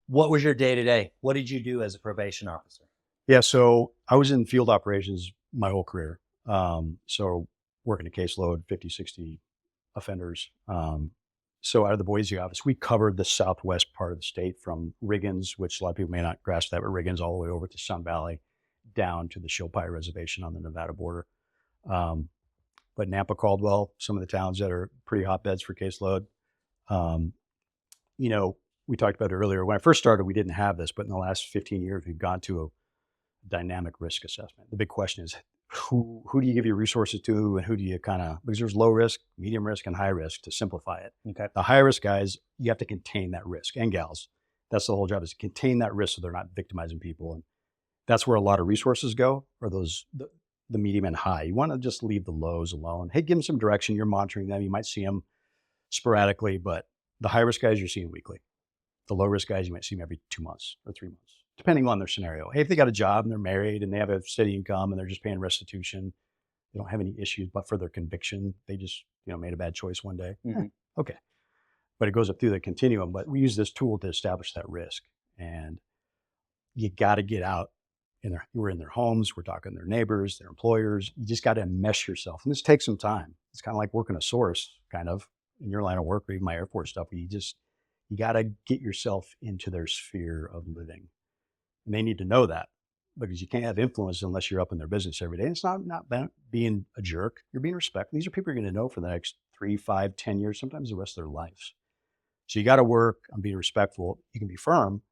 What was your day to day? What did you do as a probation officer? Yeah, so I was in field operations my whole career. So working a caseload, 50, 60 offenders. So out of the Boise office, we covered the southwest part of the state from Riggins, which a lot of people may not grasp that, but Riggins all the way over to Sun Valley, down to the Shilpai Reservation on the Nevada border. But Nampa, Caldwell, some of the towns that are pretty hotbeds for caseload. You know, we talked about it earlier. When I first started, we didn't have this, but in the last 15 years, we've gone to a dynamic risk assessment. The big question is who do you give your resources to, and who do you because there's low risk, medium risk, and high risk, to simplify it. Okay. The high risk guys, you have to contain that risk, and gals. That's the whole job, is to contain that risk so they're not victimizing people. And that's where a lot of resources go, or the medium and high. You want to just leave the lows alone. Hey, give them some direction. You're monitoring them. You might see them sporadically, but the high risk guys you're seeing weekly. The low risk guys, you might see them every 2 months or 3 months, depending on their scenario. Hey, if they got a job and they're married and they have a steady income and they're just paying restitution, they don't have any issues, but for their conviction, they just, made a bad choice one day. Mm-hmm. Okay. But it goes up through the continuum. But we use this tool to establish that risk. And you got to get out. We're in their homes. We're talking to their neighbors, their employers. You just got to mesh yourself. And this takes some time. It's kind of like working a source, kind of, in your line of work, or even my Air Force stuff. You got to get yourself into their sphere of living. And they need to know that, because you can't have influence unless you're up in their business every day. And it's not being a jerk. You're being respectful. These are people you're going to know for the next 3, 5, 10 years, sometimes the rest of their lives. So you got to work on being respectful. You can be firm.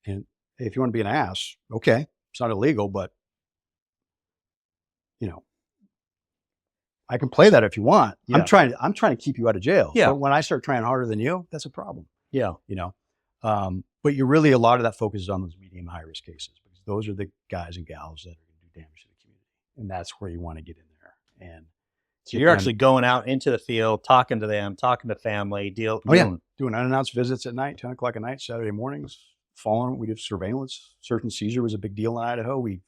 And if you want to be an ass, okay, it's not illegal, but I can play that if you want. Yeah. I'm trying to keep you out of jail. Yeah. But when I start trying harder than you, that's a problem. Yeah. But you're really, a lot of that focuses on those medium high risk cases, because those are the guys and gals that are going to do damage to the community. And that's where you want to get in there. And so you're actually going out into the field, talking to them, talking to family, doing unannounced visits at night, 10 o'clock at night, Saturday mornings, we do surveillance. Search and seizure was a big deal in Idaho. We've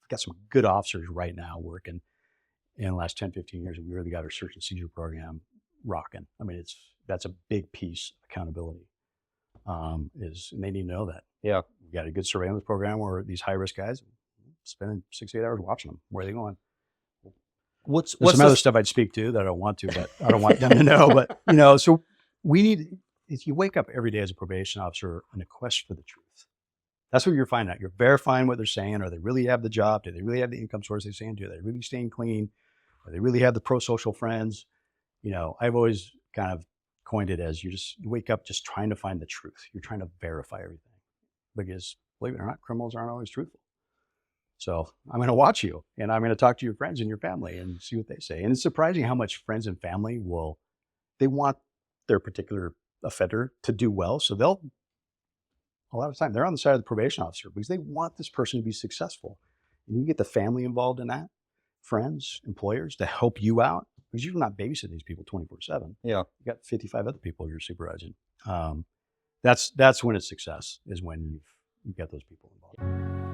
got some good officers right now working. In the last 10, 15 years, we really got our search and seizure program rocking. I mean, that's a big piece of accountability. And they need to know that. Yeah. We got a good surveillance program where these high risk guys spending 6 to 8 hours watching them. Where are they going? What's some other stuff I'd speak to that I don't want to, but I don't want them to know. But so you wake up every day as a probation officer on a quest for the truth. That's what you're finding out. You're verifying what they're saying. Are they really have the job? Do they really have the income source they're saying? Do they really staying clean? Or they really have the pro-social friends? I've always kind of coined it as you wake up just trying to find the truth. You're trying to verify everything, because believe it or not, criminals aren't always truthful. So I'm going to watch you, and I'm going to talk to your friends and your family and see what they say. And it's surprising how much friends and family they want their particular offender to do well. So a lot of time they're on the side of the probation officer because they want this person to be successful. And you get the family involved in that, friends, employers, to help you out, because you're not babysitting these people 24/7. Yeah. You got 55 other people you're supervising. That's when it's success, is when you've got those people involved.